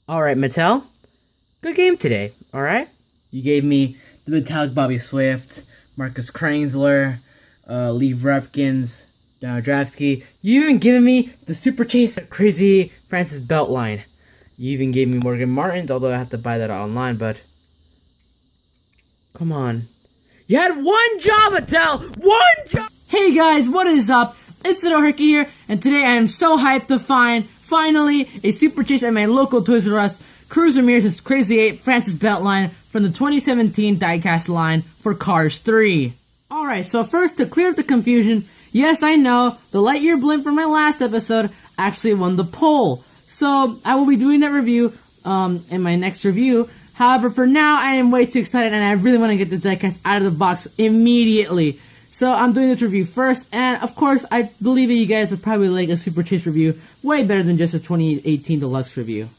Alright, Mattel. Good game today, alright? You gave me the Metallic Bobby Swift, Marcus Krainsler, Lee Repkins, Donald Drafsky. You even given me the Super Chase Crazy Francis Beltline. You even gave me Morgan Martins, although I have to buy that online, but... Come on. You had one job, Mattel! One job! Hey guys, what is up? It's LittleHarky here, and today I am so hyped to find, finally, a Super Chase at my local Toys R Us. Cruz Ramirez's Crazy 8 Francis Beltline from the 2017 Diecast line for Cars 3. Alright, so first, to clear up the confusion, yes, I know, the Lightyear blimp from my last episode actually won the poll. So, I will be doing that review in my next review. However, for now, I am way too excited and I really want to get this diecast out of the box immediately. So, I'm doing this review first, and of course, I believe that you guys would probably like a Super Chase review way better than just a 2018 Deluxe review.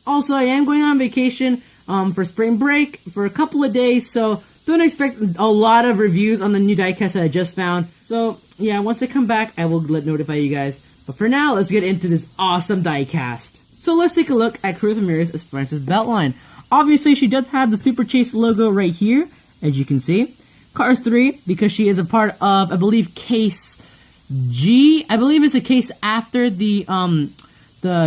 Also, I am going on vacation for spring break for a couple of days, so don't expect a lot of reviews on the new diecast that I just found. So, yeah, once I come back, I will notify you guys. But for now, let's get into this awesome diecast. So let's take a look at Cruz Ramirez as Francis Beltline. Obviously, she does have the Super Chase logo right here, as you can see. Cars 3, because she is a part of, I believe, Case G. I believe it's a case after the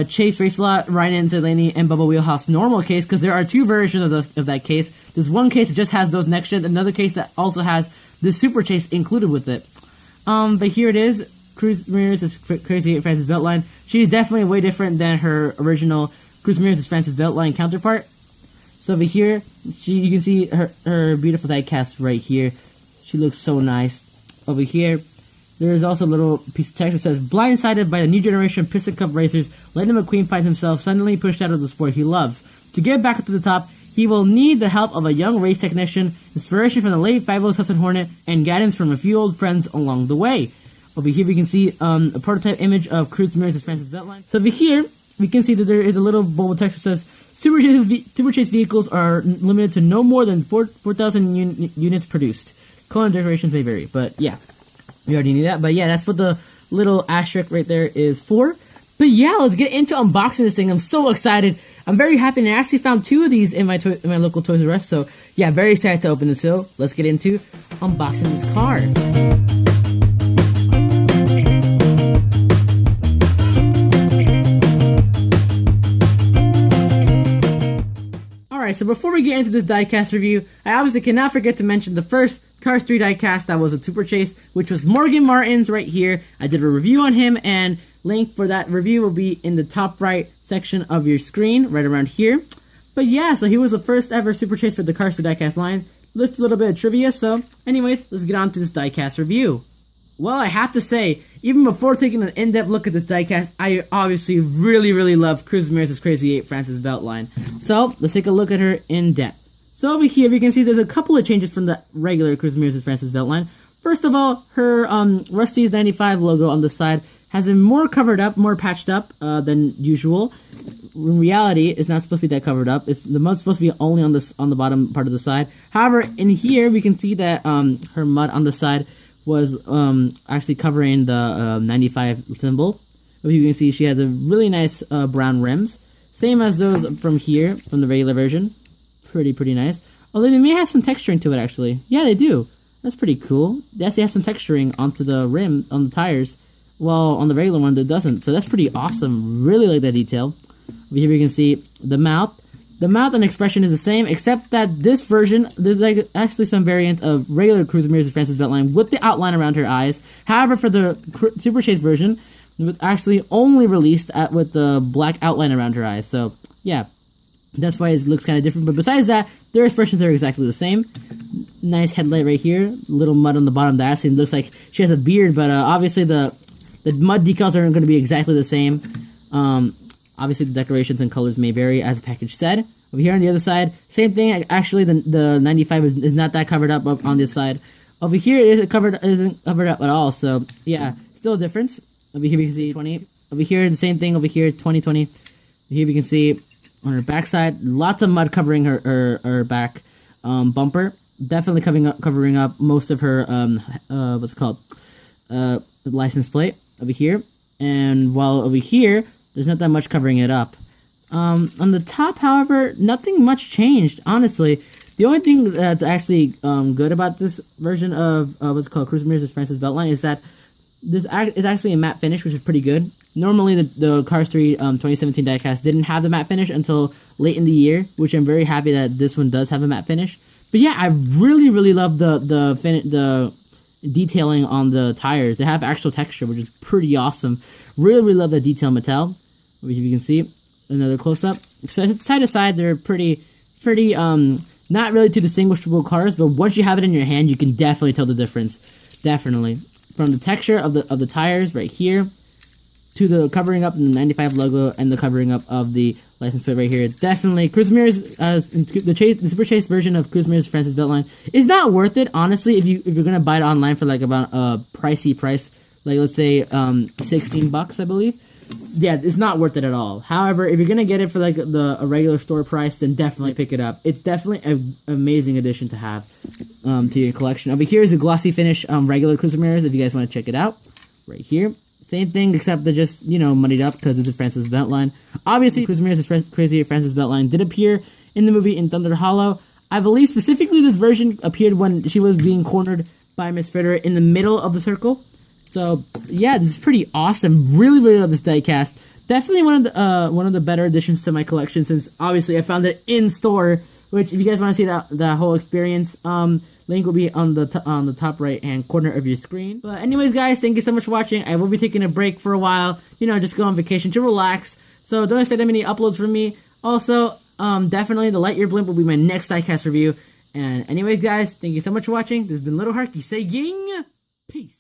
Chase Race-A-Lot, Ryan and Delaney, and Bubba Wheelhouse normal case, because there are two versions of that case. There's one case that just has those next gen, another case that also has the Super Chase included with it. But here it is, Cruz Ramirez's Crazy 8 Francis Beltline. She's definitely way different than her original Cruz Ramirez's Francis Beltline counterpart. So over here, you can see her beautiful diecast right here. She looks so nice. Over here, there is also a little piece of text that says, blindsided by the new generation Piston Cup racers, Lightning McQueen finds himself suddenly pushed out of the sport he loves. To get back up to the top, he will need the help of a young race technician, inspiration from the late 50s Hudson Hornet, and guidance from a few old friends along the way. Over here we can see a prototype image of Cruz Ramirez's Francis Beltline. So over here, we can see that there is a little bold text that says, Super Chase vehicles are limited to no more than 4,000 units produced. Color and decorations may vary, but yeah. We already knew that, but yeah, that's what the little asterisk right there is for. But yeah, let's get into unboxing this thing. I'm so excited. I'm very happy, and I actually found two of these in my local Toys R Us, so yeah, very excited to open this. So let's get into unboxing this car. Alright, so before we get into this diecast review, I obviously cannot forget to mention the first Cars 3 diecast that was a Super Chase, which was Morgan Martins right here. I did a review on him, and link for that review will be in the top right section of your screen, right around here. But yeah, so he was the first ever Super Chase for the Cars 3 diecast line. Just a little bit of trivia, so anyways, let's get on to this diecast review. Well, I have to say, even before taking an in-depth look at this diecast, I obviously really love Cruz Ramirez's Crazy 8 Francis Beltline. So, let's take a look at her in depth. So over here, you can see there's a couple of changes from the regular Cruz Ramirez's Francis Beltline. First of all, her Rusty's 95 logo on the side has been more covered up, more patched up than usual. In reality, it's not supposed to be that covered up. The mud's supposed to be only on the bottom part of the side. However, in here, we can see that her mud on the side was actually covering the 95 symbol. As you can see, she has a really nice brown rims. Same as those from here, from the regular version. Pretty nice. Although they may have some texturing to it, actually. Yeah, they do. That's pretty cool. They actually have some texturing onto the rim, on the tires, while on the regular one it doesn't. So that's pretty awesome. Really like that detail. Over here we can see the mouth. The mouth and expression is the same, except that this version, there's like actually some variant of regular Cruz Ramirez Francis Beltline with the outline around her eyes. However, for the Super Chase version, it was actually only released with the black outline around her eyes. So, yeah. That's why it looks kind of different, but besides that, their expressions are exactly the same. Nice headlight right here, little mud on the bottom. That actually looks like she has a beard, but obviously the mud decals aren't going to be exactly the same. Obviously the decorations and colors may vary, as the package said. Over here on the other side, same thing. Actually, the 95 is not that covered up on this side. Over here, it isn't covered up at all. So yeah, still a difference. Over here we can see 20. Over here, the same thing. Over here, 2020. Here we can see on her backside, lots of mud covering her back bumper. Definitely covering up most of her what's it called, license plate over here. And while over here, there's not that much covering it up. On the top, however, nothing much changed, honestly. The only thing that's actually good about this version of what's called Cruz Ramirez Francis Beltline is that this is actually a matte finish, which is pretty good. Normally, the Cars 3 2017 diecast didn't have the matte finish until late in the year, which I'm very happy that this one does have a matte finish. But yeah, I really love the detailing on the tires. They have actual texture, which is pretty awesome. Really love the detail metal, which you can see. Another close up. So side to side, they're pretty not really two distinguishable cars, but once you have it in your hand, you can definitely tell the difference. Definitely. From the texture of the tires right here to the covering up in the 95 logo and the covering up of the license plate right here. Definitely Cruz Ramirez, the Super Chase version of Cruz Ramirez Francis Beltline is not worth it, honestly, if you're gonna buy it online for like about a pricey price, like let's say $16, I believe. Yeah, it's not worth it at all. However, if you're gonna get it for like a regular store price, then definitely pick it up. It's definitely an amazing addition to have to your collection. Over here is a glossy finish regular Cruz Ramirez. If you guys want to check it out, right here, same thing except they're just muddied up because it's a Francis Beltline. Obviously, Cruz Ramirez's crazy Francis Beltline did appear in the movie in Thunder Hollow. I believe specifically this version appeared when she was being cornered by Miss Fritter in the middle of the circle. So yeah, this is pretty awesome. Really love this diecast. Definitely one of the better additions to my collection, since obviously I found it in store. Which, if you guys want to see that whole experience, link will be on the top right hand corner of your screen. But anyways, guys, thank you so much for watching. I will be taking a break for a while. Just go on vacation to relax. So don't expect that many uploads from me. Also, definitely the Lightyear blimp will be my next diecast review. And anyways, guys, thank you so much for watching. This has been LittleHarky saying peace.